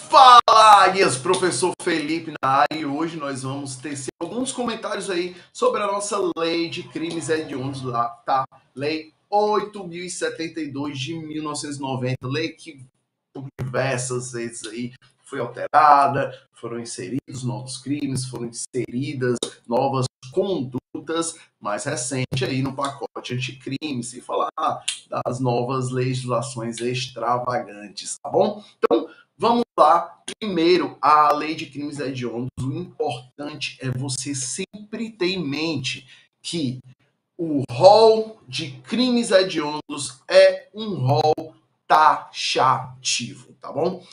Fala, guias, professor Felipe na área, e hoje nós vamos tecer alguns comentários aí sobre a nossa lei de crimes hediondos lá, tá? Lei 8.072 de 1990, lei que por diversas vezes aí foi alterada, foram inseridos novos crimes, foram inseridas novas condutas mais recentes aí no pacote anticrime, sem falar das novas legislações extravagantes, tá bom? Então, vamos lá. Primeiro, a lei de crimes hediondos. O importante é você sempre ter em mente que o rol de crimes hediondos é um rol taxativo, tá bom?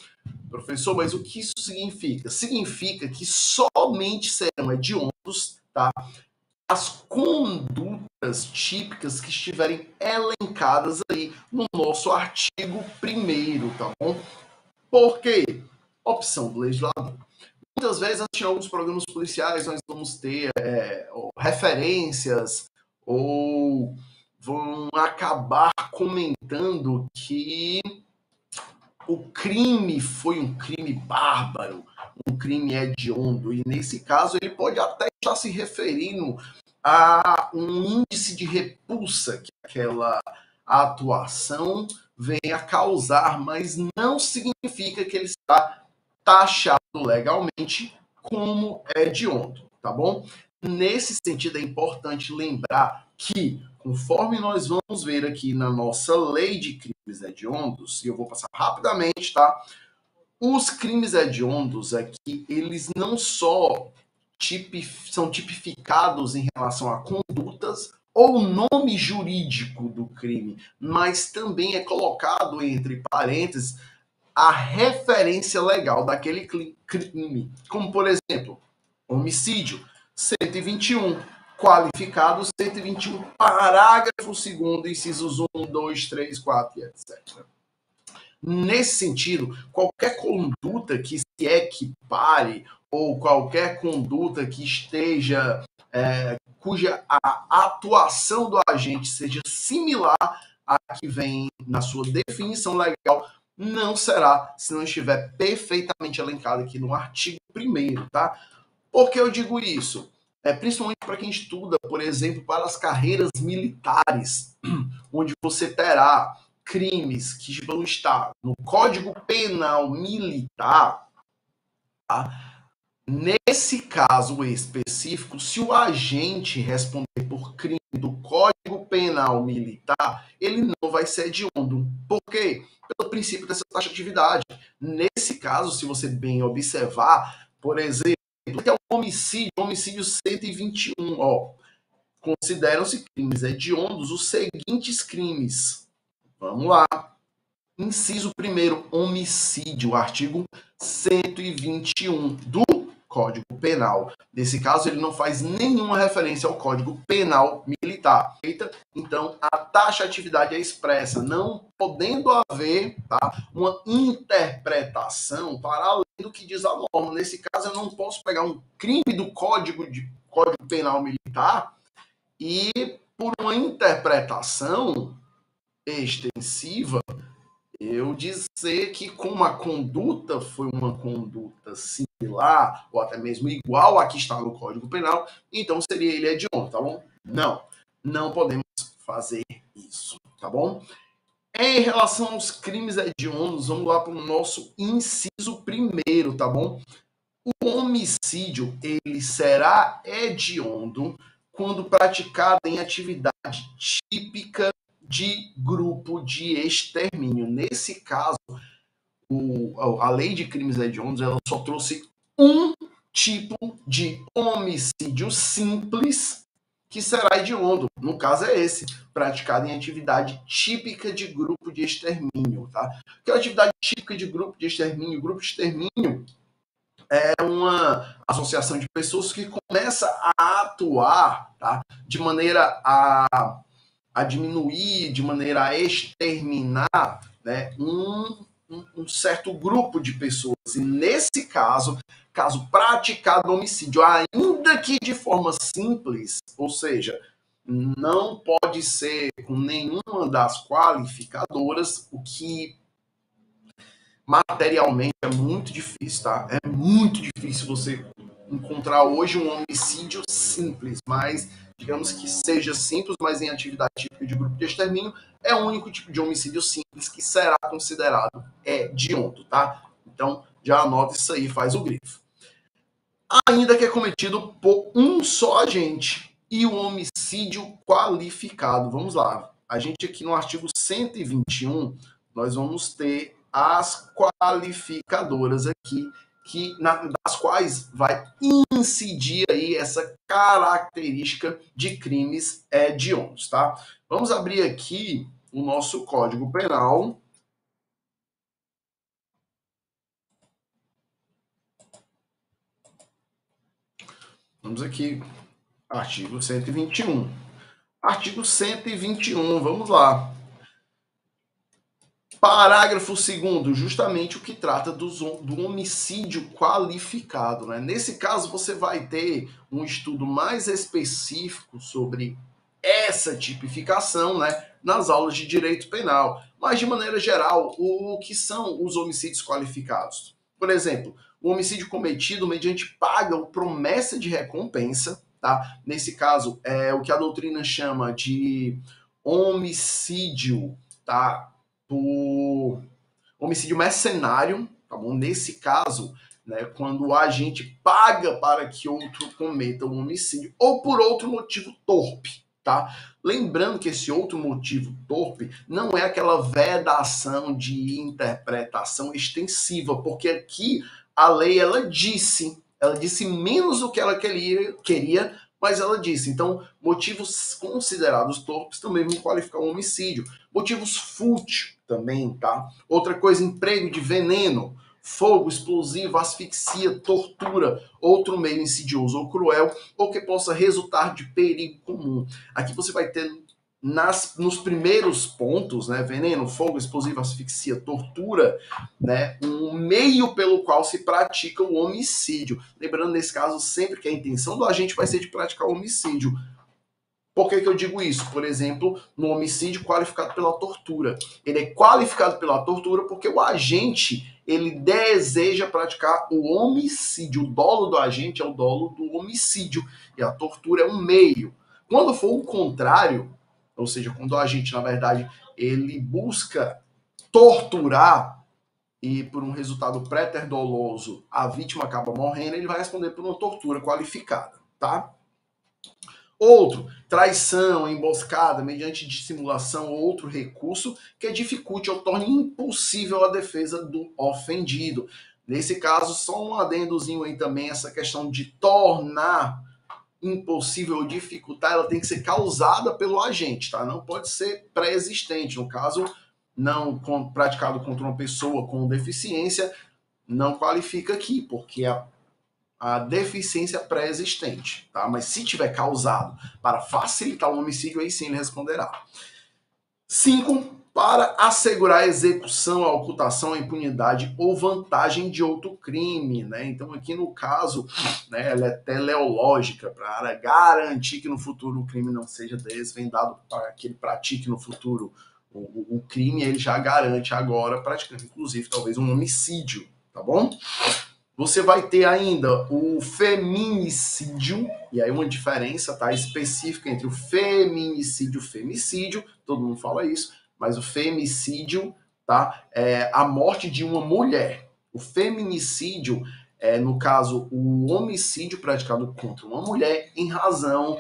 Professor, mas o que isso significa? Significa que somente serão hediondos, tá? As condutas típicas que estiverem elencadas aí no nosso artigo 1º, tá bom? Por quê? Opção do legislador. Muitas vezes, em alguns programas policiais, nós vamos ter referências ou vão acabar comentando que o crime foi um crime bárbaro, um crime hediondo, e nesse caso ele pode até estar se referindo a um índice de repulsa que aquela atuação venha causar, mas não significa que ele está taxado legalmente como hediondo, tá bom? Nesse sentido, é importante lembrar que, conforme nós vamos ver aqui na nossa lei de crimes hediondos, e eu vou passar rapidamente, tá? Os crimes hediondos aqui, eles não só são tipificados em relação a condutas ou nome jurídico do crime, mas também é colocado entre parênteses a referência legal daquele crime, como por exemplo, homicídio 121, qualificado 121, parágrafo 2º, incisos 1, 2, 3, 4 e etc. Nesse sentido, qualquer conduta que se equipare ou qualquer conduta que esteja, cuja a atuação do agente seja similar à que vem na sua definição legal, não será se não estiver perfeitamente elencado aqui no artigo 1º, tá? Por que eu digo isso? Principalmente para quem estuda, por exemplo, para as carreiras militares, onde você terá crimes que vão estar no Código Penal Militar, tá? Nesse caso específico, se o agente responder por crime do Código Penal Militar, ele não vai ser hediondo. Por quê? Pelo princípio dessa taxatividade. Nesse caso, se você bem observar, por exemplo, que é o homicídio 121, consideram-se crimes hediondos os seguintes crimes. Vamos lá. Inciso 1º, homicídio, artigo 121 do Código Penal. Nesse caso, ele não faz nenhuma referência ao Código Penal Militar. Então, a taxatividade é expressa, não podendo haver, tá, uma interpretação para além do que diz a norma. Nesse caso, eu não posso pegar um crime do Código Penal Militar e, por uma interpretação extensiva, eu dizer que como a conduta foi uma conduta similar, ou até mesmo igual à que está no Código Penal, então seria ele hediondo, tá bom? Não podemos fazer isso, tá bom? Em relação aos crimes hediondos, vamos lá para o nosso inciso 1º, tá bom? O homicídio, ele será hediondo quando praticado em atividade típica de grupo de extermínio. Nesse caso, a lei de crimes hediondos ela só trouxe um tipo de homicídio simples que será hediondo. No caso é esse, praticado em atividade típica de grupo de extermínio, tá? Que é a atividade típica de grupo de extermínio? Grupo de extermínio é uma associação de pessoas que começa a atuar, tá, de maneira a diminuir, de maneira a exterminar, né, um certo grupo de pessoas. E nesse caso praticado homicídio, ainda que de forma simples, ou seja, não pode ser com nenhuma das qualificadoras, o que materialmente é muito difícil, tá? É muito difícil você encontrar hoje um homicídio simples, mas digamos que seja simples, mas em atividade típica de grupo de extermínio, é o único tipo de homicídio simples que será considerado hediondo, tá? Então, já anota isso aí, faz o grifo. Ainda que é cometido por um só agente e o homicídio qualificado. Vamos lá. A gente aqui no artigo 121, nós vamos ter as qualificadoras aqui, das quais vai incidir aí essa característica de crimes hediondos, tá? Vamos abrir aqui o nosso Código Penal. Vamos aqui, artigo 121. Artigo 121, vamos lá. Parágrafo 2º, justamente o que trata do homicídio qualificado, né? Nesse caso, você vai ter um estudo mais específico sobre essa tipificação, né, nas aulas de direito penal. Mas, de maneira geral, o que são os homicídios qualificados? Por exemplo, o homicídio cometido mediante paga ou promessa de recompensa, tá? Nesse caso, é o que a doutrina chama de homicídio, tá? Por homicídio mercenário, tá bom? Nesse caso, né, quando o agente paga para que outro cometa um homicídio ou por outro motivo torpe, tá? Lembrando que esse outro motivo torpe não é aquela vedação de interpretação extensiva, porque aqui a lei ela disse menos do que ela queria, mas ela disse. Então, motivos considerados torpes também vão qualificar um homicídio. Motivos fúteis também, tá? Outra coisa, emprego de veneno, fogo, explosivo, asfixia, tortura, outro meio insidioso ou cruel, ou que possa resultar de perigo comum. Aqui você vai ter nos primeiros pontos, né, veneno, fogo, explosivo, asfixia, tortura, né, um meio pelo qual se pratica o homicídio. Lembrando, nesse caso, sempre que a intenção do agente vai ser de praticar o homicídio. Por que eu digo isso? Por exemplo, no homicídio qualificado pela tortura. Ele é qualificado pela tortura porque o agente ele deseja praticar o homicídio. O dolo do agente é o dolo do homicídio e a tortura é um meio. Quando for o contrário, ou seja, quando o agente, na verdade, ele busca torturar e por um resultado pré-doloso a vítima acaba morrendo, ele vai responder por uma tortura qualificada, tá? Outro, traição, emboscada, mediante dissimulação ou outro recurso que dificulte ou torne impossível a defesa do ofendido. Nesse caso, só um adendozinho aí também, essa questão de tornar impossível ou dificultar, ela tem que ser causada pelo agente, tá? Não pode ser pré-existente. No caso, não praticado contra uma pessoa com deficiência, não qualifica aqui, porque a deficiência pré-existente, tá? Mas se tiver causado para facilitar o homicídio, aí sim ele responderá. 5. Para assegurar a execução, a ocultação, a impunidade ou vantagem de outro crime, né? Então aqui no caso, né, ela é teleológica para garantir que no futuro o crime não seja desvendado para que ele pratique no futuro o crime, ele já garante agora praticando, inclusive, talvez um homicídio, tá bom? Você vai ter ainda o feminicídio, e aí uma diferença, tá, específica entre o feminicídio e o femicídio, todo mundo fala isso, mas o femicídio, tá, é a morte de uma mulher. O feminicídio é, no caso, o homicídio praticado contra uma mulher em razão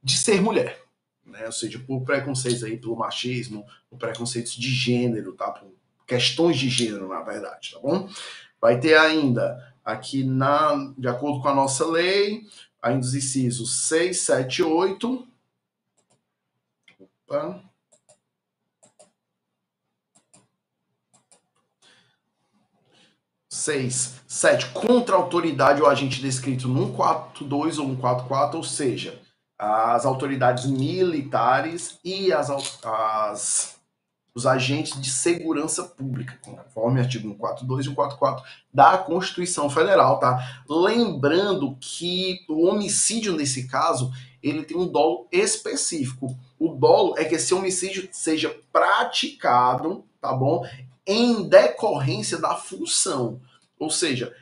de ser mulher, né? Ou seja, por preconceitos aí, pelo machismo, por preconceitos de gênero, tá, por questões de gênero, na verdade, tá bom? Vai ter ainda, aqui de acordo com a nossa lei, ainda os incisos 6, 7 e 8. Opa. 6, 7. Contra a autoridade ou agente descrito no 142 ou 144, ou seja, as autoridades militares e as os agentes de segurança pública, conforme artigo 142 e 144 da Constituição Federal, tá? Lembrando que o homicídio, nesse caso, ele tem um dolo específico. O dolo é que esse homicídio seja praticado, tá bom? Em decorrência da função. Ou seja,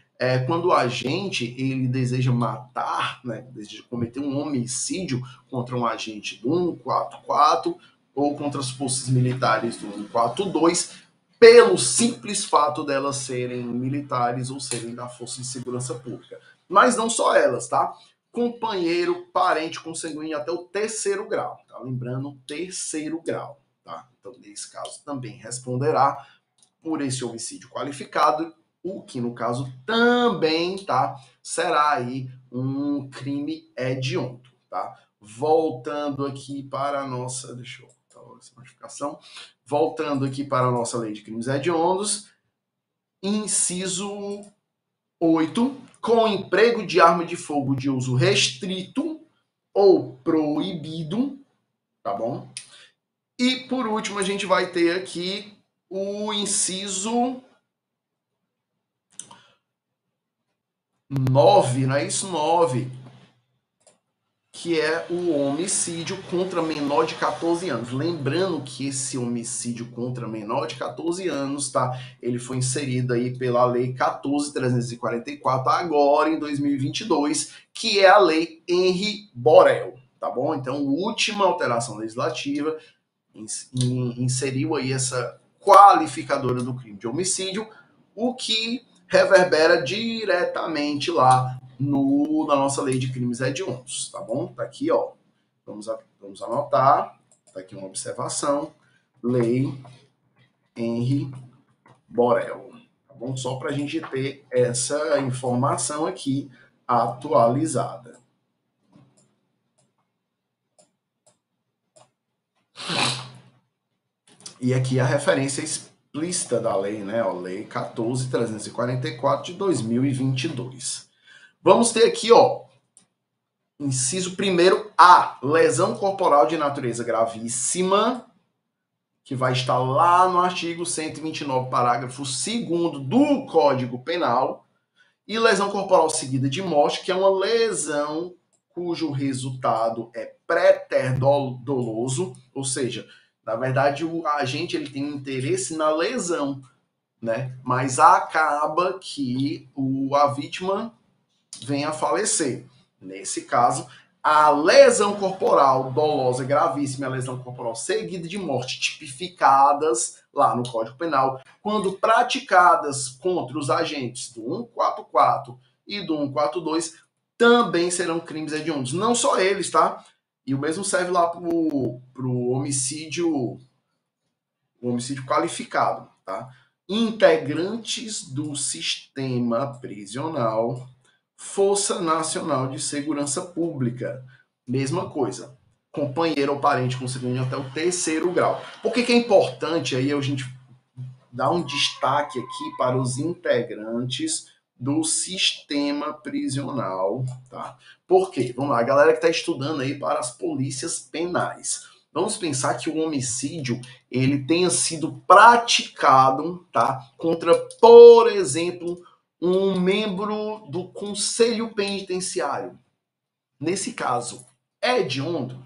quando o agente ele deseja matar, né, deseja cometer um homicídio contra um agente do 144 ou contra as forças militares do 142, pelo simples fato delas serem militares ou serem da Força de Segurança Pública. Mas não só elas, tá? Companheiro, parente, consanguíneo até o 3º grau, tá? Lembrando, 3º grau, tá? Então, nesse caso, também responderá por esse homicídio qualificado, o que, no caso, também, tá? Será aí um crime hediondo, tá? Voltando aqui para a nossa... Deixa eu botar essa notificação. Voltando aqui para a nossa lei de crimes hediondos, inciso 8, com emprego de arma de fogo de uso restrito ou proibido, tá bom? E, por último, a gente vai ter aqui o inciso 9, não é isso? 9, que é o homicídio contra menor de 14 anos. Lembrando que esse homicídio contra menor de 14 anos, tá? Ele foi inserido aí pela Lei 14.344, agora em 2022, que é a Lei Henri Borel, tá bom? Então, última alteração legislativa inseriu aí essa qualificadora do crime de homicídio, o que reverbera diretamente lá na nossa lei de crimes hediondos, tá bom? Tá aqui, ó. Vamos anotar. Tá aqui uma observação. Lei Henri Borel, tá bom? Só para a gente ter essa informação aqui atualizada. E aqui a referência explícita da lei, né? A Lei 14.344 de 2022. Vamos ter aqui, ó, inciso 1º, lesão corporal de natureza gravíssima, que vai estar lá no artigo 129, parágrafo 2º do Código Penal, e lesão corporal seguida de morte, que é uma lesão cujo resultado é préter doloso, ou seja, na verdade o agente ele tem interesse na lesão, né? Mas acaba que a vítima venha a falecer. Nesse caso, a lesão corporal dolosa gravíssima e a lesão corporal seguida de morte, tipificadas lá no Código Penal, quando praticadas contra os agentes do 144 e do 142, também serão crimes hediondos. Não só eles, tá? E o mesmo serve lá pro homicídio qualificado, tá? Integrantes do sistema prisional, Força Nacional de Segurança Pública, mesma coisa. Companheiro ou parente consanguíneo até o 3º grau. Por que é importante aí a gente dar um destaque aqui para os integrantes do sistema prisional, tá? Por quê? Vamos lá, a galera que está estudando aí para as polícias penais. Vamos pensar que o homicídio ele tenha sido praticado, tá? Contra, por exemplo, um membro do Conselho Penitenciário. Nesse caso, é hediondo.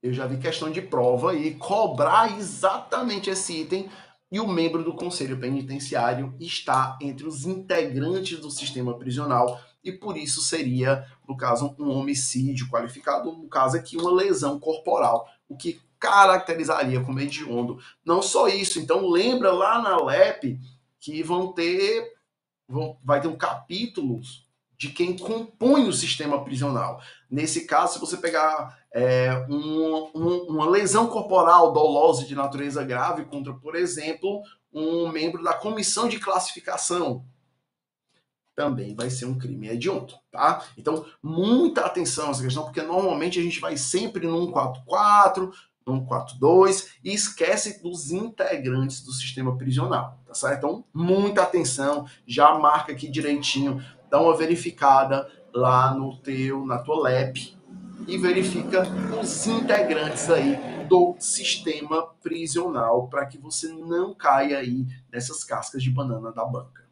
Eu já vi questão de prova aí cobrar exatamente esse item e o membro do Conselho Penitenciário está entre os integrantes do sistema prisional e por isso seria, no caso, um homicídio qualificado, no caso aqui, uma lesão corporal, o que caracterizaria como hediondo. Não só isso, então lembra lá na LEP que vai ter um capítulo de quem compõe o sistema prisional. Nesse caso, se você pegar uma lesão corporal dolosa de natureza grave contra, por exemplo, um membro da comissão de classificação, também vai ser um crime hediondo, tá? Então, muita atenção a essa questão, porque normalmente a gente vai sempre no 144, no 142 e esquece dos integrantes do sistema prisional, tá certo? Então, muita atenção, já marca aqui direitinho, dá uma verificada lá na tua LEP e verifica os integrantes aí do sistema prisional, para que você não caia aí nessas cascas de banana da banca.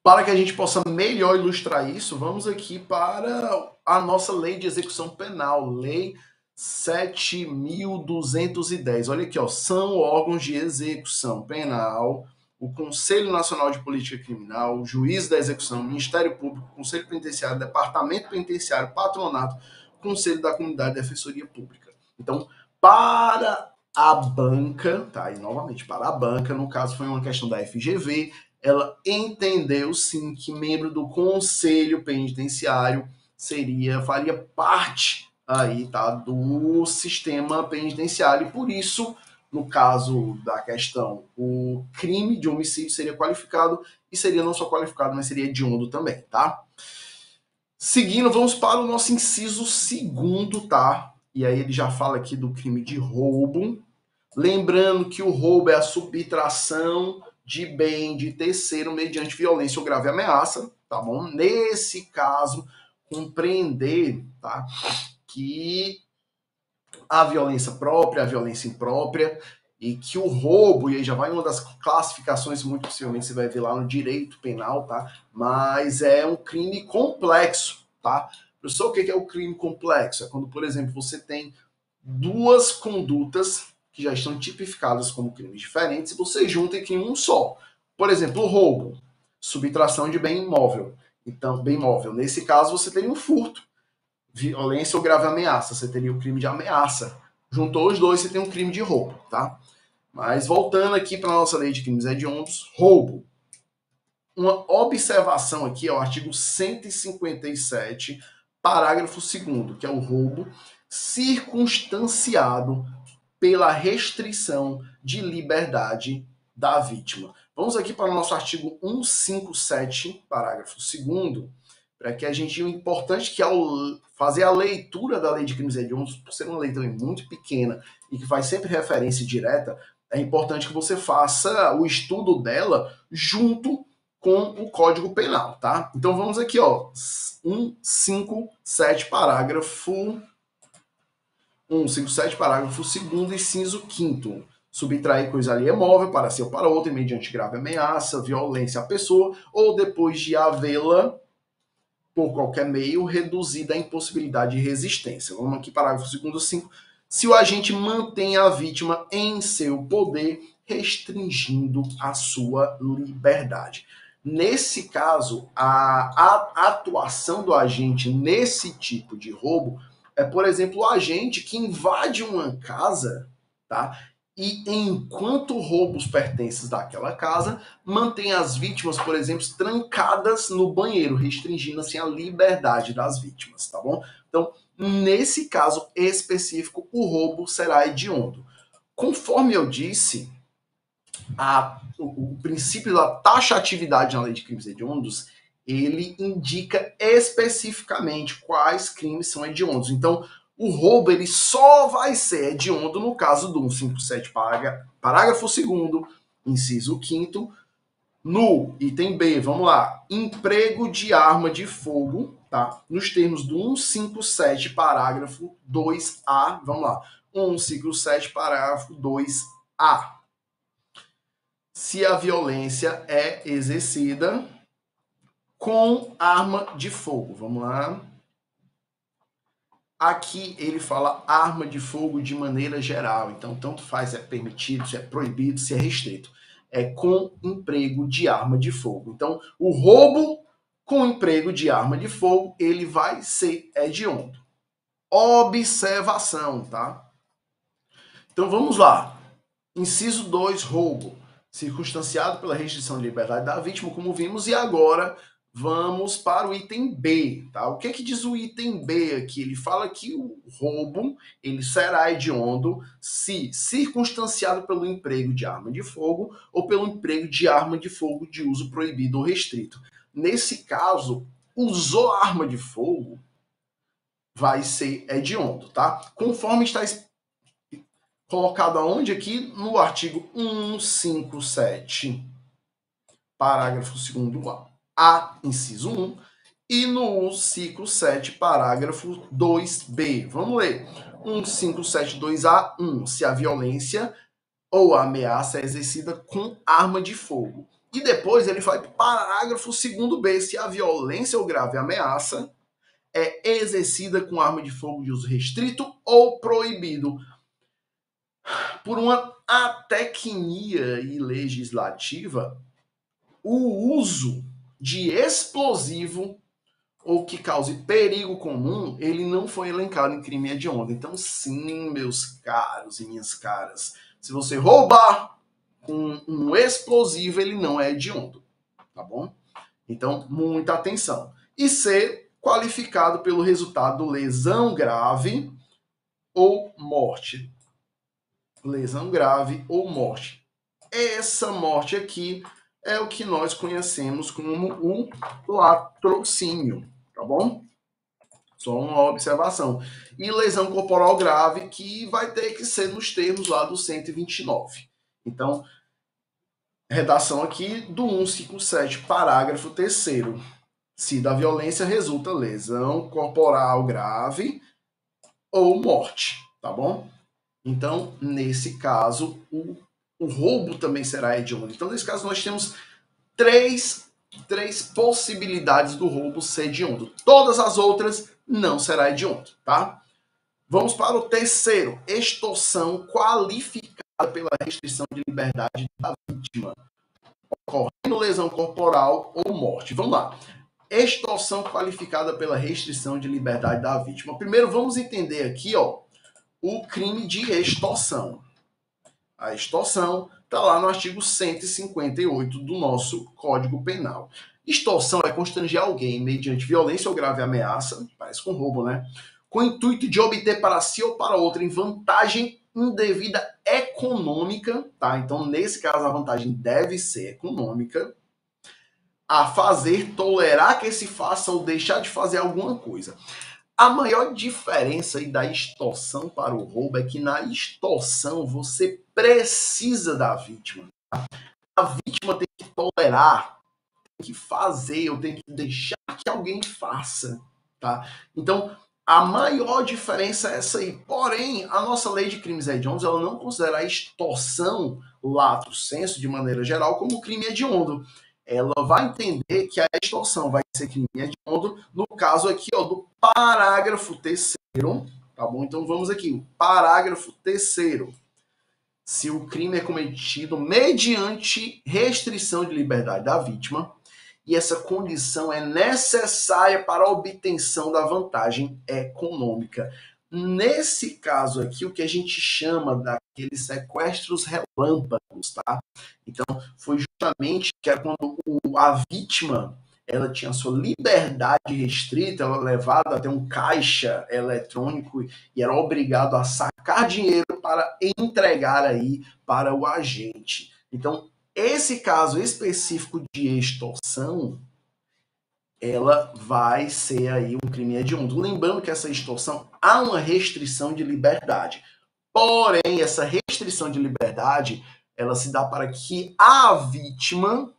Para que a gente possa melhor ilustrar isso, vamos aqui para a nossa lei de execução penal, lei 7.210. Olha aqui, ó, são órgãos de execução penal, o Conselho Nacional de Política Criminal, o Juiz da Execução, o Ministério Público, o Conselho Penitenciário, Departamento Penitenciário, Patronato, Conselho da Comunidade e Defensoria Pública. Então, para a banca, tá? E novamente, para a banca, no caso foi uma questão da FGV, ela entendeu sim que membro do Conselho Penitenciário faria parte aí, tá, do sistema penitenciário, e por isso, no caso da questão, o crime de homicídio seria qualificado, e seria não só qualificado, mas seria hediondo também, tá? Seguindo, vamos para o nosso inciso 2º, tá? E aí ele já fala aqui do crime de roubo. Lembrando que o roubo é a subtração de bem de terceiro mediante violência ou grave ameaça, tá bom? Nesse caso, compreender, tá, que a violência própria, a violência imprópria, e que o roubo, e aí já vai uma das classificações, muito possivelmente você vai ver lá no direito penal, tá? Mas é um crime complexo, tá? Professor, o que é o crime complexo? É quando, por exemplo, você tem duas condutas que já estão tipificadas como crimes diferentes, e você junta em um só. Por exemplo, o roubo, subtração de bem imóvel. Então, bem imóvel. Nesse caso, você teria um furto, violência ou grave ameaça. Você teria o crime de ameaça. Juntou os dois, você tem um crime de roubo, tá? Mas voltando aqui para a nossa lei de crimes hediondos, roubo. Uma observação aqui é o artigo 157, parágrafo 2º, que é o roubo circunstanciado pela restrição de liberdade da vítima. Vamos aqui para o nosso artigo 157, parágrafo 2º, para que a gente, o importante que ao fazer a leitura da lei de crimes hediondos, por ser uma lei também muito pequena e que faz sempre referência direta, é importante que você faça o estudo dela junto com o Código Penal, tá? Então vamos aqui, ó, 157, parágrafo 157, parágrafo 2º, inciso 5º. Subtrair coisa alheia móvel para si ou para outra, mediante grave ameaça, violência à pessoa, ou depois de havê-la, por qualquer meio, reduzida à impossibilidade de resistência. Vamos aqui, parágrafo 2º, 5. Se o agente mantém a vítima em seu poder, restringindo a sua liberdade. Nesse caso, a atuação do agente nesse tipo de roubo é, por exemplo, o agente que invade uma casa, tá? E enquanto rouba os pertences daquela casa, mantém as vítimas, por exemplo, trancadas no banheiro, restringindo assim a liberdade das vítimas, tá bom? Então, nesse caso específico, o roubo será hediondo. Conforme eu disse, o princípio da taxatividade na lei de crimes hediondos, ele indica especificamente quais crimes são hediondos. Então, o roubo ele só vai ser hediondo no caso do 157, parágrafo 2º, inciso 5º, no item B, vamos lá, emprego de arma de fogo, tá? Nos termos do 157, parágrafo 2A, vamos lá, 157, parágrafo 2A. Se a violência é exercida com arma de fogo. Vamos lá. Aqui ele fala arma de fogo de maneira geral. Então, tanto faz se é permitido, se é proibido, se é restrito. É com emprego de arma de fogo. Então, o roubo com emprego de arma de fogo, ele vai ser hediondo. Observação, tá? Então, vamos lá. Inciso 2, roubo. Circunstanciado pela restrição de liberdade da vítima, como vimos, e agora vamos para o item B, tá? O que diz o item B aqui? Ele fala que o roubo, ele será hediondo se circunstanciado pelo emprego de arma de fogo ou pelo emprego de arma de fogo de uso proibido ou restrito. Nesse caso, usou a arma de fogo, vai ser hediondo, tá? Conforme está colocado aonde aqui? No artigo 157, parágrafo 2º, inciso 1, e no ciclo 7, parágrafo 2B. Vamos ler. 157.2a, 1. Se a violência ou a ameaça é exercida com arma de fogo. E depois ele vai para o parágrafo 2b, se a violência ou grave ameaça é exercida com arma de fogo de uso restrito ou proibido por uma atecnia legislativa, o uso de explosivo ou que cause perigo comum, ele não foi elencado em crime hediondo. Então, sim, meus caros e minhas caras, se você roubar um explosivo, ele não é hediondo, tá bom? Então, muita atenção. E ser qualificado pelo resultado lesão grave ou morte. Lesão grave ou morte. Essa morte aqui é o que nós conhecemos como o latrocínio, tá bom? Só uma observação. E lesão corporal grave, que vai ter que ser nos termos lá do 129. Então, redação aqui do 157, parágrafo 3º. Se da violência resulta lesão corporal grave ou morte, tá bom? Então, nesse caso, o roubo também será hediondo. Então, nesse caso, nós temos três possibilidades do roubo ser hediondo. Todas as outras não será hediondo, tá? Vamos para o terceiro, extorsão qualificada pela restrição de liberdade da vítima, ocorrendo lesão corporal ou morte. Vamos lá. Extorsão qualificada pela restrição de liberdade da vítima. Primeiro, vamos entender aqui, ó, o crime de extorsão. A extorsão está lá no artigo 158 do nosso Código Penal. Extorsão é constranger alguém mediante violência ou grave ameaça, parece com roubo, né? Com o intuito de obter para si ou para outrem vantagem indevida econômica, tá? Então, nesse caso, a vantagem deve ser econômica, a fazer, tolerar que se faça ou deixar de fazer alguma coisa. A maior diferença aí da extorsão para o roubo é que na extorsão você precisa da vítima. A vítima tem que tolerar, tem que fazer, ou tem que deixar que alguém faça, tá? Então, a maior diferença é essa aí. Porém, a nossa lei de crimes hediondos, ela não considera a extorsão lato sensu, de maneira geral, como crime hediondo. Ela vai entender que a extorsão vai ser crime hediondo no caso aqui, ó, do parágrafo 3º, tá bom? Então vamos aqui, o parágrafo 3º. Se o crime é cometido mediante restrição de liberdade da vítima e essa condição é necessária para a obtenção da vantagem econômica. Nesse caso aqui, o que a gente chama daqueles sequestros relâmpagos, tá? Então, foi justamente que era quando a vítima ela tinha sua liberdade restrita, ela era levada até um caixa eletrônico e era obrigado a sacar dinheiro para entregar aí para o agente. Então, esse caso específico de extorsão, ela vai ser aí um crime hediondo. Lembrando que essa extorsão há uma restrição de liberdade. Porém, essa restrição de liberdade, ela se dá para que a vítima,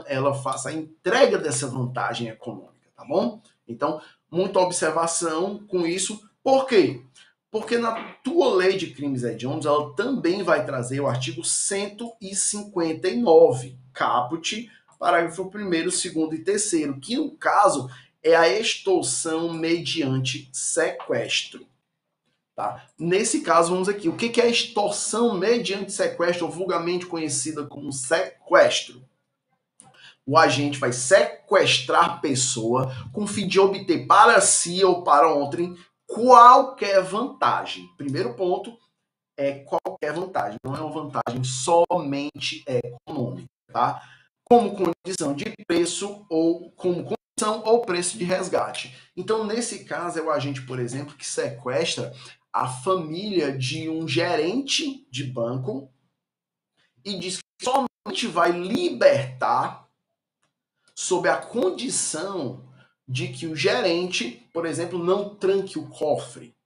ela faça a entrega dessa vantagem econômica, tá bom? Então, muita observação com isso. Por quê? Porque na tua lei de crimes hediondos, ela também vai trazer o artigo 159, caput, parágrafo 1º, 2º e 3º, que no caso é a extorsão mediante sequestro. Tá? Nesse caso, vamos aqui. O que é extorsão mediante sequestro, ou vulgarmente conhecida como sequestro? O agente vai sequestrar pessoa com o fim de obter para si ou para outrem qualquer vantagem. Primeiro ponto é qualquer vantagem. Não é uma vantagem somente econômica, tá? Como condição de preço ou como condição ou preço de resgate. Então, nesse caso, é o agente, por exemplo, que sequestra a família de um gerente de banco e diz que somente vai libertar sob a condição de que o gerente, por exemplo, não tranque o cofre.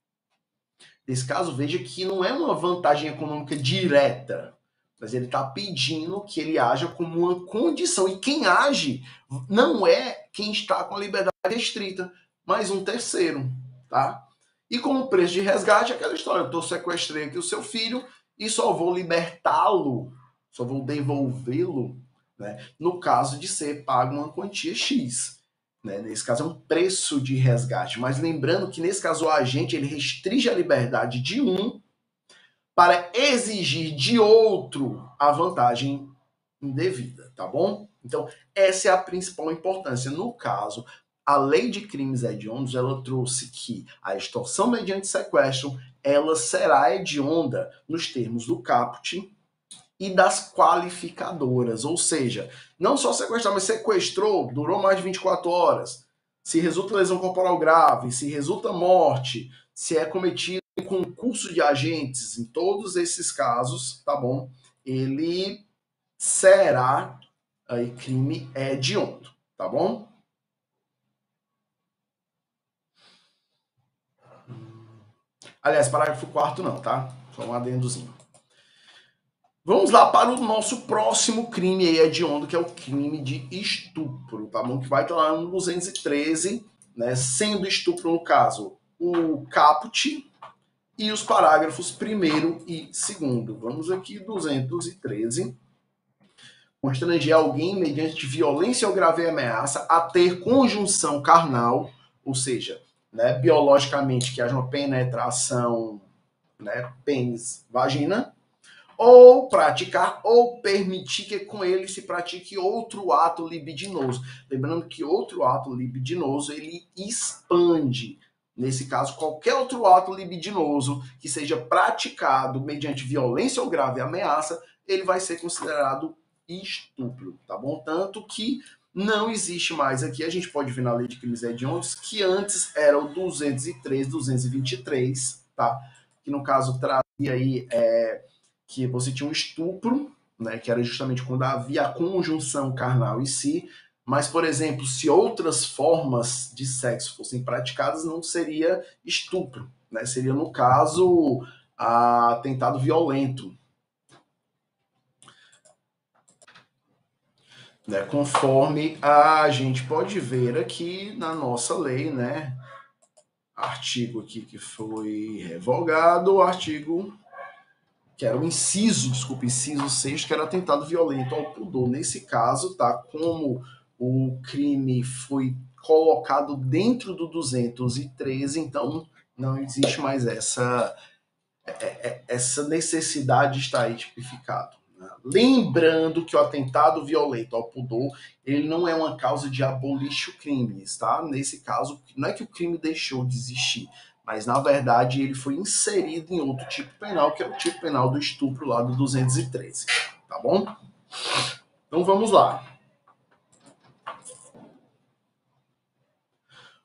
Nesse caso, veja que não é uma vantagem econômica direta, mas ele está pedindo que ele haja como uma condição. E quem age não é quem está com a liberdade restrita, mas um terceiro, tá? E como preço de resgate, aquela história, eu sequestrei aqui o seu filho e só vou libertá-lo, só vou devolvê-lo, né, no caso de ser pago uma quantia X. Né? Nesse caso é um preço de resgate, mas lembrando que nesse caso o agente ele restringe a liberdade de um para exigir de outro a vantagem indevida, tá bom? Então, essa é a principal importância. No caso, a lei de crimes hediondos, ela trouxe que a extorsão mediante sequestro, ela será hedionda nos termos do caput e das qualificadoras, ou seja, não só sequestrar, mas sequestrou, durou mais de 24 horas, se resulta lesão corporal grave, se resulta morte, se é cometido em concurso de agentes, em todos esses casos, tá bom? Ele será aí crime hediondo, tá bom? Aliás, parágrafo 4º não, tá? Só um adendozinho. Vamos lá para o nosso próximo crime aí hediondo, que é o crime de estupro, tá bom? Que vai estar lá no 213, né? Sendo estupro, no caso, o caput e os parágrafos 1º e 2º. Vamos aqui, 213. Constranger alguém mediante violência ou grave ameaça a ter conjunção carnal, ou seja, né, biologicamente que haja uma penetração, né, pênis-vagina, ou praticar ou permitir que com ele se pratique outro ato libidinoso. Lembrando que outro ato libidinoso, ele expande. Nesse caso, qualquer outro ato libidinoso que seja praticado mediante violência ou grave ameaça, ele vai ser considerado estupro, tá bom? Tanto que não existe mais aqui, a gente pode ver na lei de crimes hediondos, que antes era o 203, 223, tá? Que no caso trazia aí que você tinha um estupro, né, que era justamente quando havia a conjunção carnal em si, mas, por exemplo, se outras formas de sexo fossem praticadas, não seria estupro, né? Seria, no caso, atentado violento. Né? Conforme a gente pode ver aqui na nossa lei, né? Artigo aqui que foi revogado, o artigo que era o inciso 6, que era atentado violento ao pudor. Nesse caso, tá? Como o crime foi colocado dentro do 213, então não existe mais essa necessidade de estar aí tipificado. Né? Lembrando que o atentado violento ao pudor, ele não é uma causa de abolir crimes, tá? Nesse caso, não é que o crime deixou de existir, mas na verdade ele foi inserido em outro tipo penal, que é o tipo penal do estupro lá do 213, tá bom? Então vamos lá.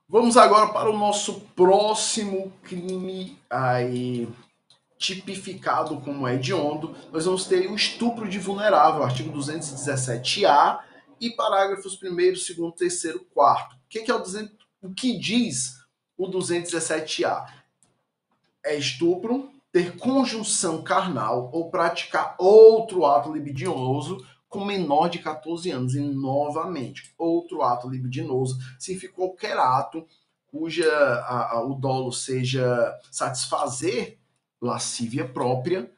Vamos agora para o nosso próximo crime aí tipificado como hediondo. Nós vamos ter o estupro de vulnerável, artigo 217-A e parágrafos 1º, 2º, 3º, 4º. O que diz o 217-A? É estupro, ter conjunção carnal ou praticar outro ato libidinoso com menor de 14 anos. E, novamente, outro ato libidinoso significa qualquer ato cuja o dolo seja satisfazer lascívia própria,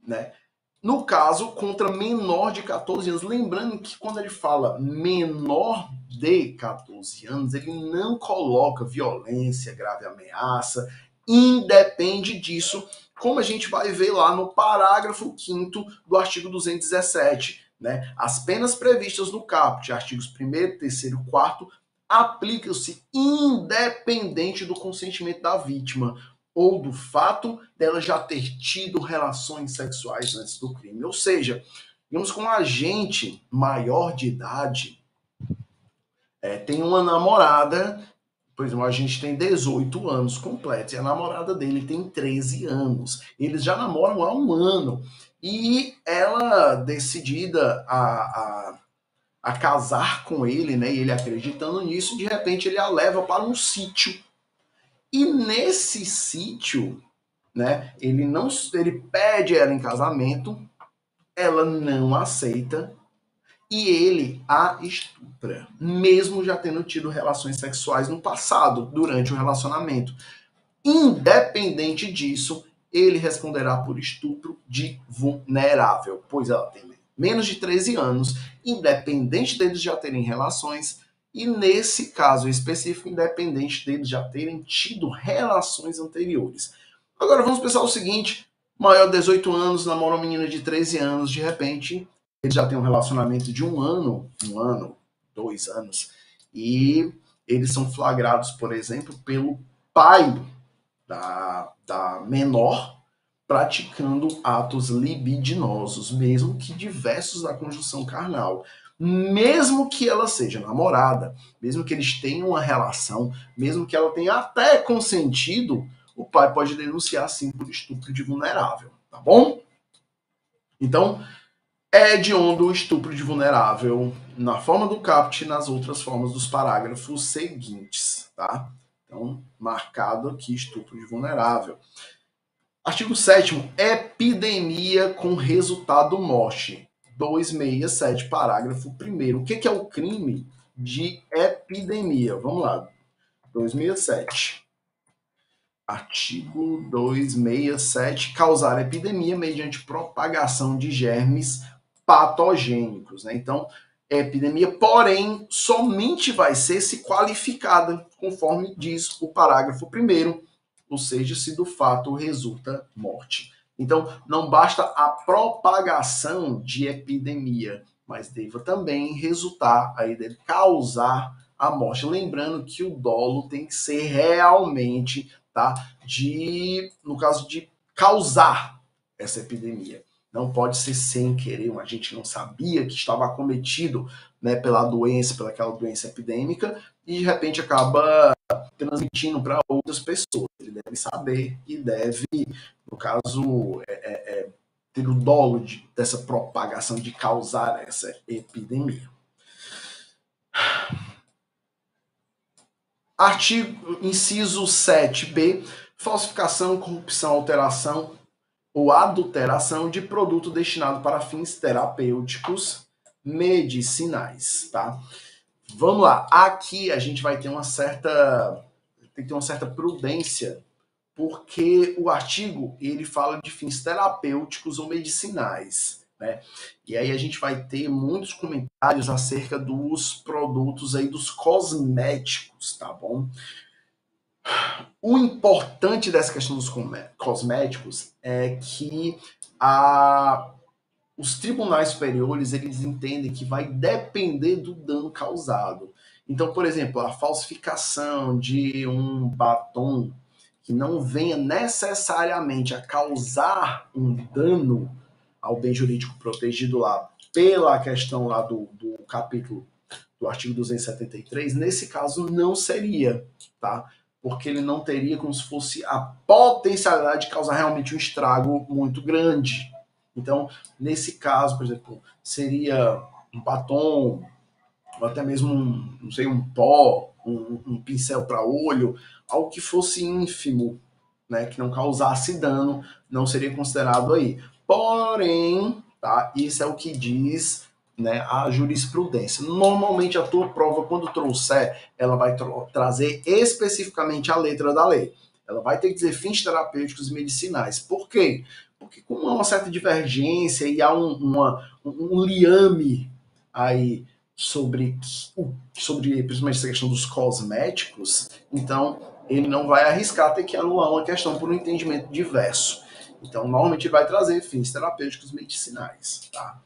né? No caso, contra menor de 14 anos. Lembrando que quando ele fala menor de 14 anos, ele não coloca violência, grave ameaça, independe disso, como a gente vai ver lá no parágrafo 5º do artigo 217. Né? As penas previstas no caput, artigos 1º, 3º, 4º, aplicam-se independente do consentimento da vítima ou do fato dela já ter tido relações sexuais antes do crime. Ou seja, digamos que um agente maior de idade tem uma namorada, por exemplo, a gente tem 18 anos completos e a namorada dele tem 13 anos. Eles já namoram há um ano. E ela, decidida a casar com ele, né, e ele acreditando nisso, de repente ele a leva para um sítio. E nesse sítio, né, ele pede ela em casamento, ela não aceita e ele a mesmo já tendo tido relações sexuais no passado, durante o relacionamento. Independente disso, ele responderá por estupro de vulnerável, pois ela tem menos de 13 anos, independente deles já terem relações, e nesse caso específico, independente deles já terem tido relações anteriores. Agora vamos pensar o seguinte: maior de 18 anos, namora uma menina de 13 anos, de repente, ele já tem um relacionamento de um ano, 2 anos, e eles são flagrados, por exemplo, pelo pai da menor praticando atos libidinosos, mesmo que diversos da conjunção carnal. Mesmo que ela seja namorada, mesmo que eles tenham uma relação, mesmo que ela tenha até consentido, o pai pode denunciar sim por estupro de vulnerável, tá bom? Então, é hediondo o estupro de vulnerável na forma do caput e nas outras formas dos parágrafos seguintes, tá? Então, marcado aqui estupro de vulnerável. Artigo 7º, epidemia com resultado morte. 267, parágrafo 1º. O que é o crime de epidemia? Vamos lá. 267. Artigo 267, causar epidemia mediante propagação de germes patogênicos, né? Então, epidemia, porém, somente vai ser se qualificada, conforme diz o parágrafo 1º, ou seja, se do fato resulta morte. Então, não basta a propagação de epidemia, mas deva também resultar, aí deve causar a morte. Lembrando que o dolo tem que ser realmente, tá, no caso de causar essa epidemia. Não pode ser sem querer, a gente não sabia que estava acometido, né, pela aquela doença epidêmica, e de repente acaba transmitindo para outras pessoas. Ele deve saber e deve, no caso, ter o dolo dessa propagação, de causar essa epidemia. Artigo, inciso 7b, falsificação, corrupção, alteração ou adulteração de produto destinado para fins terapêuticos medicinais, tá? Vamos lá, aqui a gente vai ter tem que ter uma certa prudência, porque o artigo ele fala de fins terapêuticos ou medicinais, né? E aí a gente vai ter muitos comentários acerca dos produtos aí, dos cosméticos, tá bom? O importante dessa questão dos cosméticos é que os tribunais superiores, eles entendem que vai depender do dano causado. Então, por exemplo, a falsificação de um batom que não venha necessariamente a causar um dano ao bem jurídico protegido lá pela questão lá do capítulo do artigo 273, nesse caso não seria, tá? Porque ele não teria como se fosse a potencialidade de causar realmente um estrago muito grande. Então, nesse caso, por exemplo, seria um batom, ou até mesmo um pó, um pincel para olho, algo que fosse ínfimo, né, que não causasse dano, não seria considerado aí. Porém, tá, isso é o que diz, né, a jurisprudência. Normalmente a tua prova, quando trouxer, ela vai trazer especificamente a letra da lei. Ela vai ter que dizer fins terapêuticos e medicinais. Por quê? Porque como há uma certa divergência e há um liame aí sobre principalmente essa questão dos cosméticos, então ele não vai arriscar ter que anular uma questão por um entendimento diverso. Então, normalmente ele vai trazer fins terapêuticos medicinais, tá?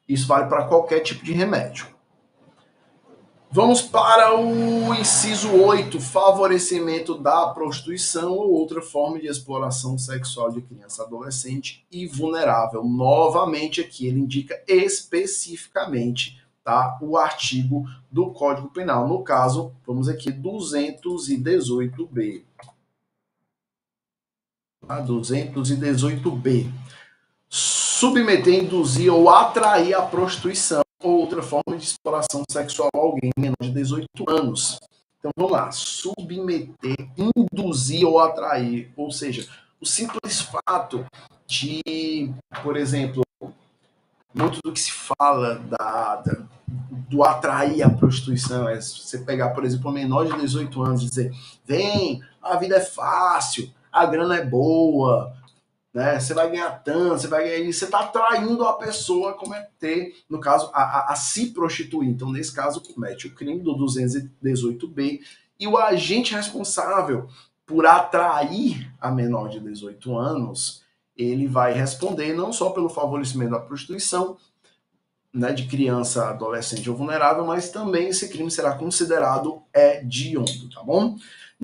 Isso vale para qualquer tipo de remédio. Vamos para o inciso 8, favorecimento da prostituição ou outra forma de exploração sexual de criança, adolescente e vulnerável. Novamente aqui ele indica especificamente, tá, o artigo do Código Penal. No caso, vamos aqui, 218B. 218B. Submeter, induzir ou atrair a prostituição ou outra forma de exploração sexual a alguém menor de 18 anos. Então vamos lá, submeter, induzir ou atrair, ou seja, o simples fato de, por exemplo, muito do que se fala do atrair a prostituição é você pegar, por exemplo, um menor de 18 anos e dizer, vem, a vida é fácil, a grana é boa, né? Você vai ganhar tanto, você vai ganhar isso, você está atraindo a pessoa a cometer, no caso, a se prostituir. Então, nesse caso, comete o crime do 218B e o agente responsável por atrair a menor de 18 anos, ele vai responder não só pelo favorecimento da prostituição, né, de criança, adolescente ou vulnerável, mas também esse crime será considerado hediondo, tá bom?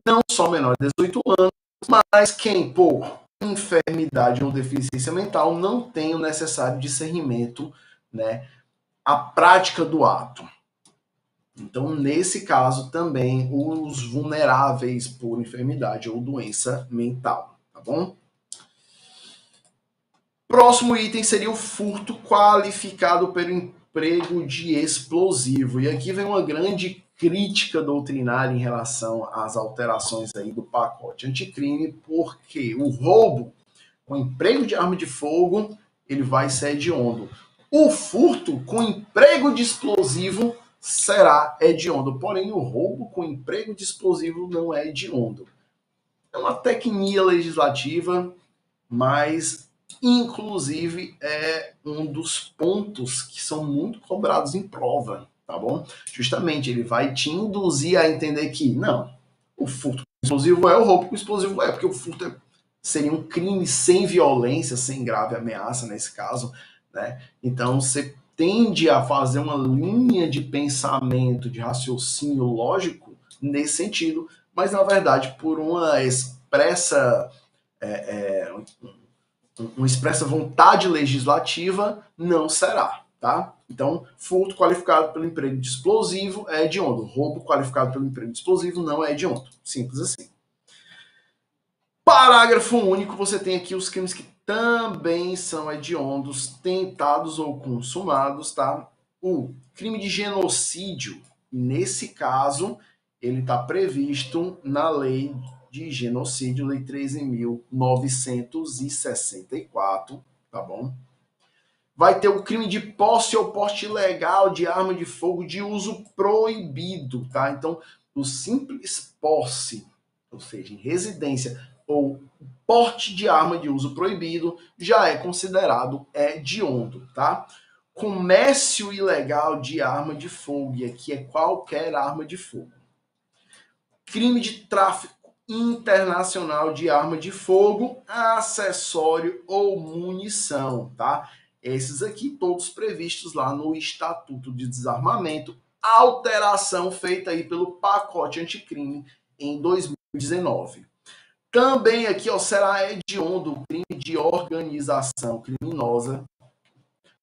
Não só menor de 18 anos, mas quem por enfermidade ou deficiência mental não tem o necessário discernimento, né, a prática do ato. Então, nesse caso, também os vulneráveis por enfermidade ou doença mental, tá bom? Próximo item seria o furto qualificado pelo emprego de explosivo. E aqui vem uma grande crítica doutrinária em relação às alterações aí do pacote anticrime, porque o roubo com emprego de arma de fogo, ele vai ser hediondo. O furto com emprego de explosivo será hediondo. Porém, o roubo com emprego de explosivo não é hediondo. É uma tecnia legislativa, mas inclusive é um dos pontos que são muito cobrados em prova, tá bom? Justamente, ele vai te induzir a entender que, não, o furto com explosivo é, o roubo com explosivo é, porque o furto seria um crime sem violência, sem grave ameaça nesse caso, né? Então, você tende a fazer uma linha de pensamento, de raciocínio lógico nesse sentido, mas, na verdade, por uma expressa uma expressa vontade legislativa, não será, tá? Então, furto qualificado pelo emprego de explosivo é hediondo. Roubo qualificado pelo emprego de explosivo não é hediondo. Simples assim. Parágrafo único, você tem aqui os crimes que também são hediondos, tentados ou consumados, tá? O crime de genocídio, nesse caso, ele está previsto na lei de genocídio, lei 13.964, tá bom? Vai ter o crime de posse ou porte ilegal de arma de fogo de uso proibido, tá? Então, o simples posse, ou seja, em residência, ou porte de arma de uso proibido, já é considerado hediondo, tá? Comércio ilegal de arma de fogo, e aqui é qualquer arma de fogo. Crime de tráfico internacional de arma de fogo, acessório ou munição, tá? Esses aqui todos previstos lá no Estatuto de Desarmamento, alteração feita aí pelo pacote anticrime em 2019. Também aqui, ó, será hediondo o crime de organização criminosa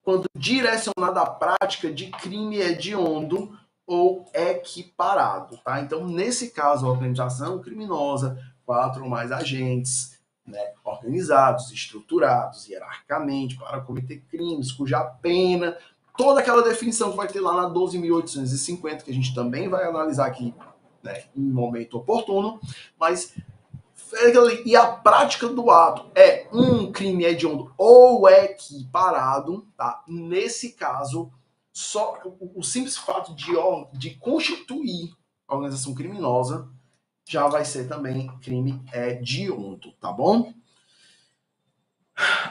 quando direcionado à prática de crime hediondo ou equiparado, tá? Então, nesse caso, a organização criminosa, 4 ou mais agentes, né, organizados, estruturados hierarquicamente para cometer crimes, cuja pena, toda aquela definição que vai ter lá na 12.850, que a gente também vai analisar aqui, né, em momento oportuno, mas e a prática do ato é um crime hediondo ou equiparado, tá? Nesse caso, só o simples fato de constituir a organização criminosa já vai ser também crime hediondo, tá bom?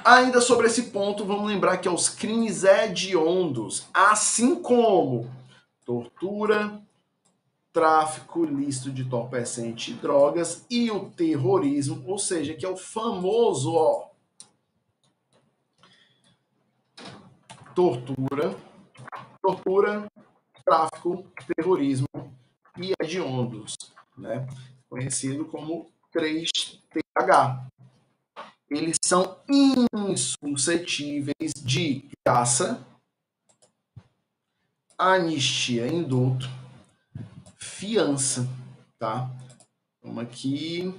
Ainda sobre esse ponto, vamos lembrar que os crimes hediondos, assim como tortura, tráfico ilícito de entorpecente e drogas e o terrorismo, ou seja, que é o famoso tortura, tráfico, terrorismo e hediondos, né? Conhecido como 3TH. Eles são insuscetíveis de graça, anistia, indulto, fiança, tá? Vamos aqui.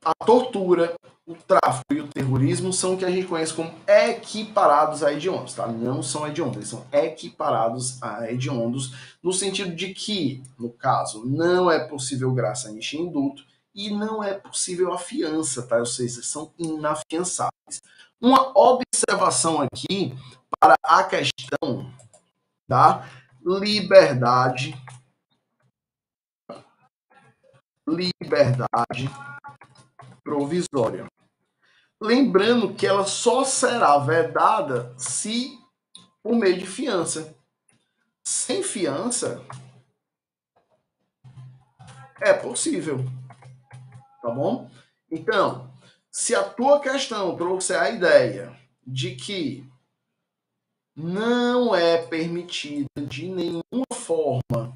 A tortura, o tráfico e o terrorismo são o que a gente conhece como equiparados a hediondos, tá? Não são hediondos, eles são equiparados a hediondos, no sentido de que, no caso, não é possível graça, anistia e indulto, e não é possível a fiança, tá? Ou seja, são inafiançáveis. Uma observação aqui para a questão da liberdade liberdade provisória. Lembrando que ela só será vedada se por meio de fiança. Sem fiança, é possível, tá bom? Então, se a tua questão trouxer a ideia de que não é permitido de nenhuma forma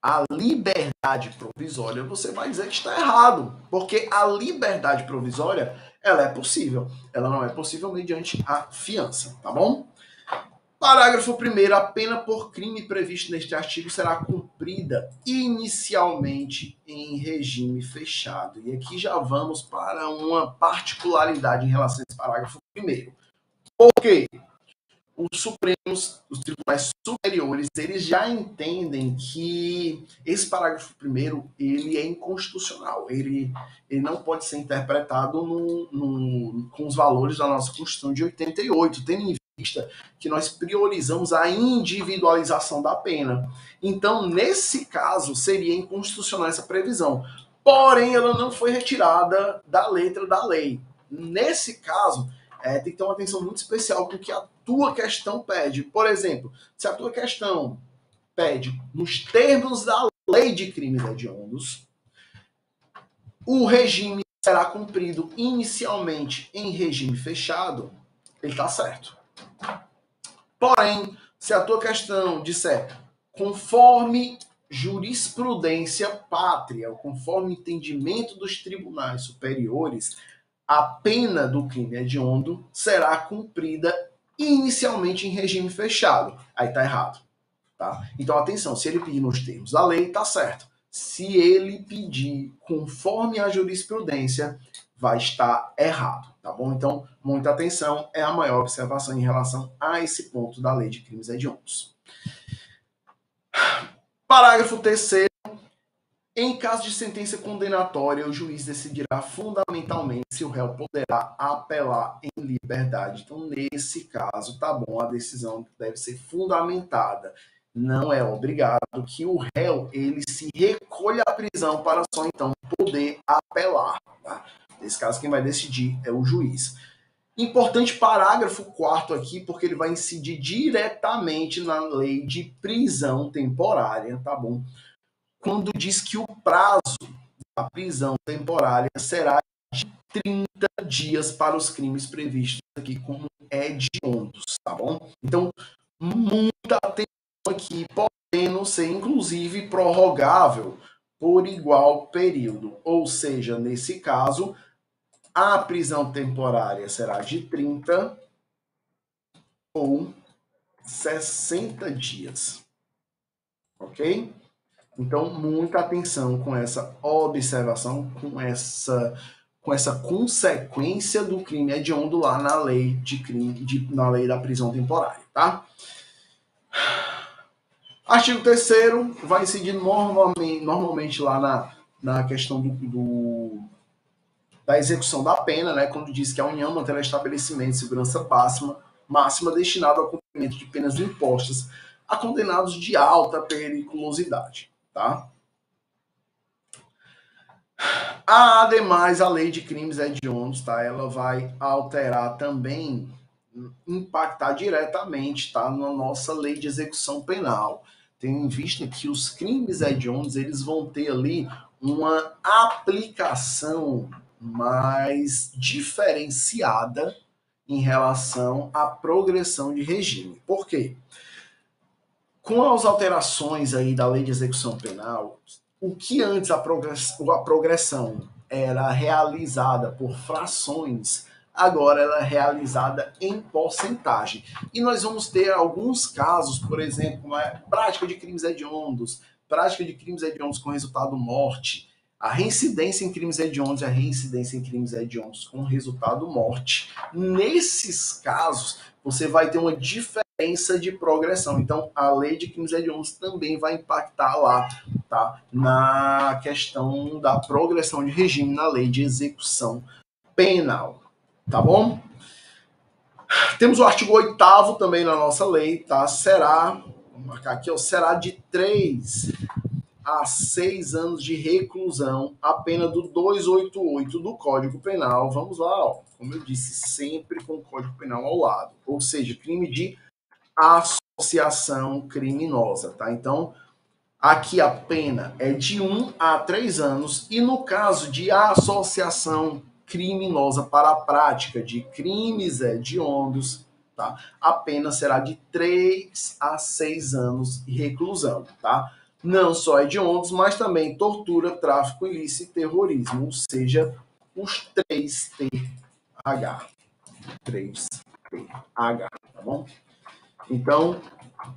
a liberdade provisória, você vai dizer que está errado, porque a liberdade provisória, ela é possível. Ela não é possível mediante a fiança, tá bom? Parágrafo 1º. A pena por crime previsto neste artigo será cumprida inicialmente em regime fechado. E aqui já vamos para uma particularidade em relação a esse parágrafo 1º. Por quê? Os tribunais superiores, eles já entendem que esse parágrafo 1º, ele é inconstitucional. Ele não pode ser interpretado com os valores da nossa Constituição de 88, tendo em vista que nós priorizamos a individualização da pena. Então, nesse caso, seria inconstitucional essa previsão. Porém, ela não foi retirada da letra da lei. Nesse caso, tem que ter uma atenção muito especial com o que a tua questão pede. Por exemplo, se a tua questão pede nos termos da lei de crimes hediondos, o regime será cumprido inicialmente em regime fechado, ele está certo. Porém, se a tua questão disser conforme jurisprudência pátria, ou conforme entendimento dos tribunais superiores, a pena do crime hediondo será cumprida inicialmente em regime fechado. Aí tá errado. Tá? Então, atenção, se ele pedir nos termos da lei, tá certo. Se ele pedir conforme a jurisprudência, vai estar errado, tá bom? Então, muita atenção, é a maior observação em relação a esse ponto da lei de crimes hediondos. Parágrafo 3º. Em caso de sentença condenatória, o juiz decidirá fundamentalmente se o réu poderá apelar em liberdade. Então, nesse caso, tá bom, a decisão deve ser fundamentada. Não é obrigado que o réu ele se recolha à prisão para só então poder apelar. Tá? Nesse caso, quem vai decidir é o juiz. Importante parágrafo 4º aqui, porque ele vai incidir diretamente na lei de prisão temporária, tá bom? Quando diz que o prazo da prisão temporária será de 30 dias para os crimes previstos aqui como hediondos, tá bom? Então, muita atenção aqui, podendo ser, inclusive, prorrogável por igual período. Ou seja, nesse caso, a prisão temporária será de 30 ou 60 dias. Ok? Então, muita atenção com essa observação, com essa consequência do crime hediondo lá na lei na lei da prisão temporária, tá? Artigo 3º vai incidir normalmente lá na questão da execução da pena, né, quando diz que a União manterá estabelecimento de segurança máxima destinado ao cumprimento de penas impostas a condenados de alta periculosidade. Tá? Ademais, a lei de crimes hediondos, tá? Ela vai alterar também, impactar diretamente, tá? Na nossa lei de execução penal. Tendo em vista que os crimes hediondos, eles vão ter ali uma aplicação mais diferenciada em relação à progressão de regime. Por quê? Com as alterações aí da lei de execução penal, o que antes a progressão era realizada por frações, agora ela é realizada em porcentagem. E nós vamos ter alguns casos, por exemplo, prática de crimes hediondos com resultado morte, a reincidência em crimes hediondos e a reincidência em crimes hediondos com resultado morte. Nesses casos, você vai ter uma diferença de progressão. Então, a lei de crimes hediondos também vai impactar lá, tá? Na questão da progressão de regime na lei de execução penal, tá bom? Temos o artigo 8º também na nossa lei, tá? Vou marcar aqui, será de 3 a 6 anos de reclusão, a pena do 288 do Código Penal. Vamos lá, ó, como eu disse, sempre com o Código Penal ao lado. Ou seja, crime de associação criminosa, tá? Então, aqui a pena é de 1 a 3 anos e no caso de associação criminosa para a prática de crimes hediondos, tá? A pena será de 3 a 6 anos de reclusão, tá? Não só hediondos, mas também tortura, tráfico ilícito e terrorismo, ou seja, os 3TH. 3TH, tá bom? Então,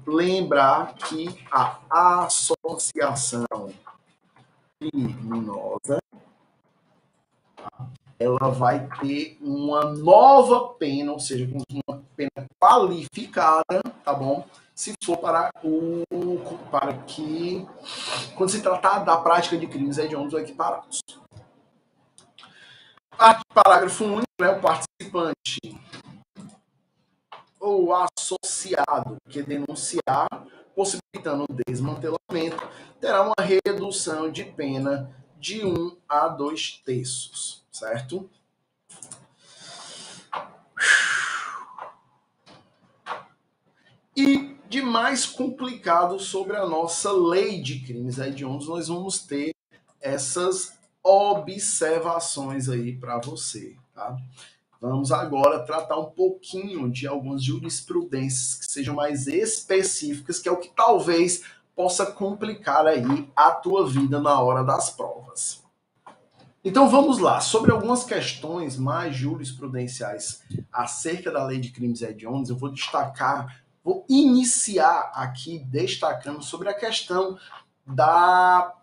lembrar que a associação criminosa ela vai ter uma nova pena, ou seja, uma pena qualificada, tá bom? Se for para que quando se tratar da prática de crimes hediondos ou equiparados. Parágrafo único, né, o participante ou associado que denunciar, possibilitando o desmantelamento, terá uma redução de pena de 1 a 2 terços, certo? E de mais complicado sobre a nossa lei de crimes hediondos, nós vamos ter essas observações aí para você, tá? Vamos agora tratar um pouquinho de algumas jurisprudências que sejam mais específicas, que é o que talvez possa complicar aí a tua vida na hora das provas. Então vamos lá, sobre algumas questões mais jurisprudenciais acerca da lei de crimes hediondos, eu vou iniciar aqui destacando sobre a questão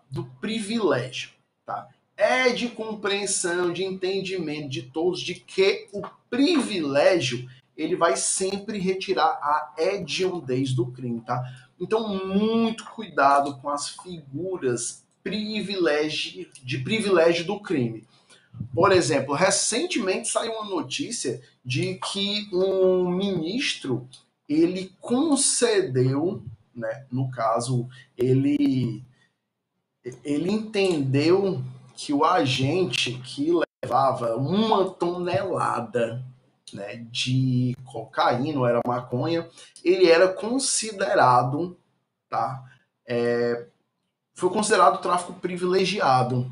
do privilégio, tá? É de compreensão, de entendimento de todos de que o privilégio ele vai sempre retirar a hediondez do crime, tá? Então, muito cuidado com as figuras de privilégio do crime. Por exemplo, recentemente saiu uma notícia de que um ministro ele concedeu, né, no caso, ele entendeu que o agente que levava 1 tonelada, né, de cocaína, ou era maconha, ele era considerado, tá? Foi considerado tráfico privilegiado.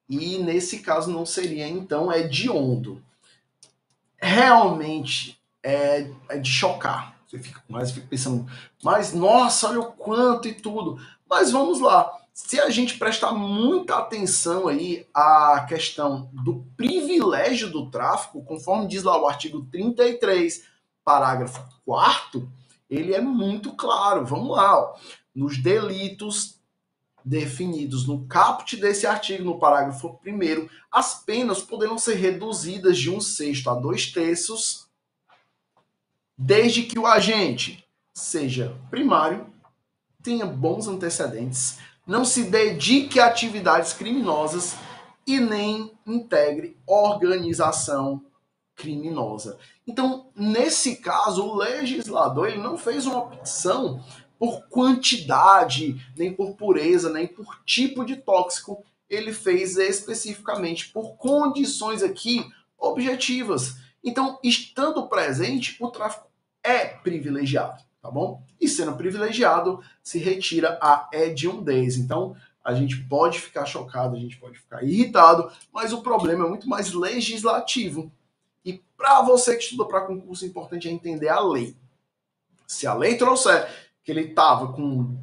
E nesse caso não seria, então, hediondo. Realmente é de chocar. Você fica pensando, mas nossa, olha o quanto e tudo. Mas vamos lá. Se a gente prestar muita atenção aí à questão do privilégio do tráfico, conforme diz lá o artigo 33, parágrafo 4º, ele é muito claro. Vamos lá, ó. Nos delitos definidos no caput desse artigo, no parágrafo 1º, as penas poderão ser reduzidas de 1/6 a 2 terços, desde que o agente seja primário, tenha bons antecedentes, não se dedique a atividades criminosas e nem integre organização criminosa. Então, nesse caso, o legislador ele não fez uma opção por quantidade, nem por pureza, nem por tipo de tóxico. Ele fez especificamente por condições aqui objetivas. Então, estando presente, o tráfico é privilegiado, tá bom? E sendo privilegiado, se retira a hediondez. Então, a gente pode ficar chocado, a gente pode ficar irritado, mas o problema é muito mais legislativo. E para você que estuda para concurso, o importante é entender a lei. Se a lei trouxer que ele estava com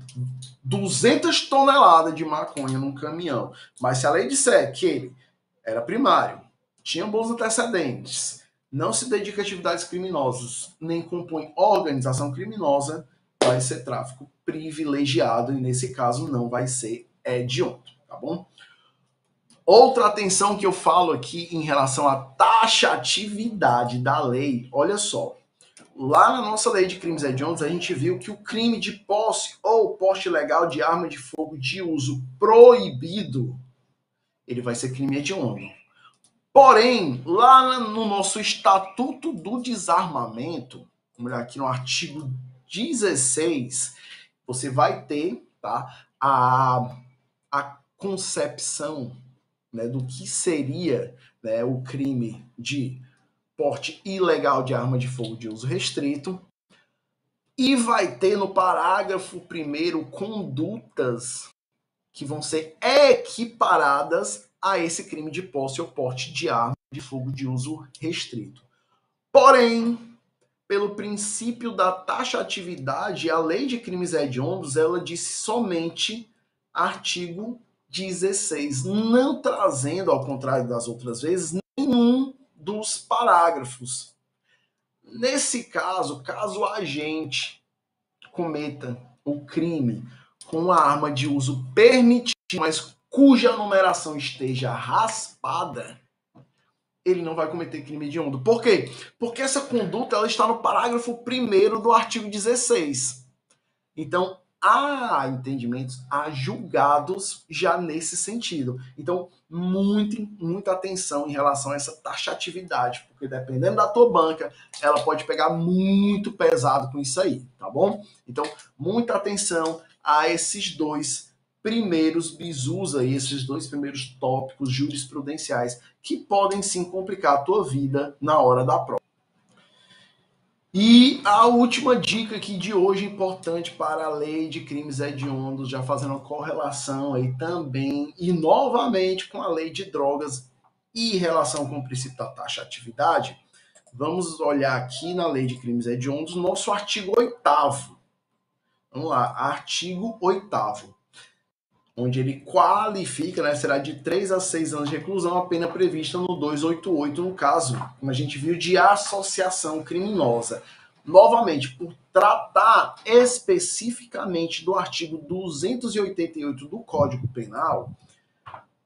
200 toneladas de maconha num caminhão, mas se a lei disser que ele era primário, tinha bons antecedentes, não se dedica a atividades criminosas, nem compõe organização criminosa, vai ser tráfico privilegiado e nesse caso não vai ser hediondo, tá bom? Outra atenção que eu falo aqui em relação à taxatividade da lei, olha só. Lá na nossa lei de crimes hediondos, a gente viu que o crime de posse ou porte ilegal de arma de fogo de uso proibido, ele vai ser crime hediondo. Porém, lá no nosso Estatuto do Desarmamento, vamos olhar aqui no artigo 16, você vai ter, tá, a concepção, né, do que seria, né, o crime de porte ilegal de arma de fogo de uso restrito, e vai ter no parágrafo 1º condutas que vão ser equiparadas a esse crime de posse ou porte de arma de fogo de uso restrito. Porém, pelo princípio da taxatividade, a lei de crimes hediondos, ela disse somente artigo 16, não trazendo, ao contrário das outras vezes, nenhum dos parágrafos. Nesse caso, caso a agente cometa o crime com a arma de uso permitido, mas cuja numeração esteja raspada, ele não vai cometer crime hediondo. Por quê? Porque essa conduta ela está no parágrafo 1º do artigo 16. Então, há entendimentos, há julgados já nesse sentido. Então, muita atenção em relação a essa taxatividade, porque dependendo da tua banca, ela pode pegar muito pesado com isso aí, tá bom? Então, muita atenção a esses dois primeiros bizus aí, esses dois primeiros tópicos jurisprudenciais que podem sim complicar a tua vida na hora da prova. E a última dica aqui de hoje, importante para a lei de crimes hediondos, já fazendo uma correlação aí também, e novamente com a lei de drogas e relação com o princípio da taxatividade, vamos olhar aqui na lei de crimes hediondos, nosso artigo 8º. Vamos lá, artigo 8º, onde ele qualifica, né, será de 3 a 6 anos de reclusão a pena prevista no 288, no caso, como a gente viu, de associação criminosa. Novamente, por tratar especificamente do artigo 288 do Código Penal,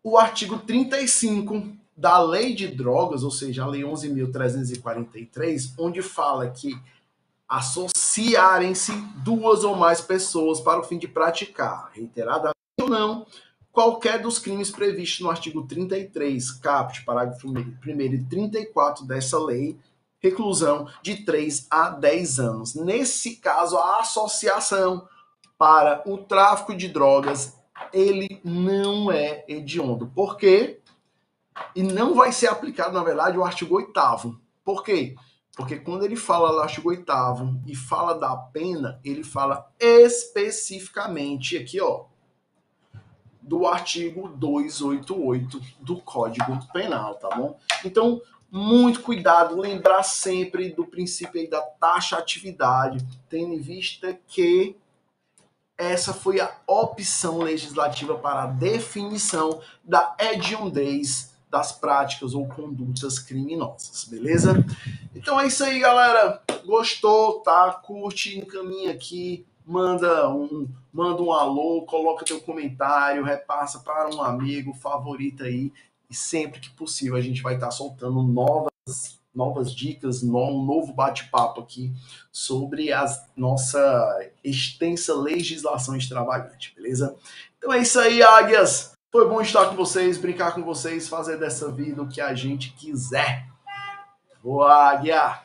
o artigo 35 da Lei de Drogas, ou seja, a Lei 11.343, onde fala que associarem-se 2 ou mais pessoas para o fim de praticar, reiteradamente ou não, qualquer dos crimes previstos no artigo 33, caput, parágrafo 1º e 34 dessa lei, reclusão de 3 a 10 anos. Nesse caso, a associação para o tráfico de drogas, ele não é hediondo. Por quê? E não vai ser aplicado, na verdade, o artigo 8º. Por quê? Porque quando ele fala no artigo 8º e fala da pena, ele fala especificamente aqui, ó, do artigo 288 do Código Penal, tá bom? Então, muito cuidado, lembrar sempre do princípio aí da taxatividade, tendo em vista que essa foi a opção legislativa para a definição da hediondez das práticas ou condutas criminosas, beleza? Então é isso aí, galera. Gostou, tá? Curte, encaminha aqui, manda um alô, coloca teu comentário, repassa para um amigo, favorita aí. E sempre que possível a gente vai estar soltando novas dicas, um novo bate-papo aqui sobre a nossa extensa legislação extravagante, beleza? Então é isso aí, águias. Foi bom estar com vocês, brincar com vocês, fazer dessa vida o que a gente quiser. Boa, águia!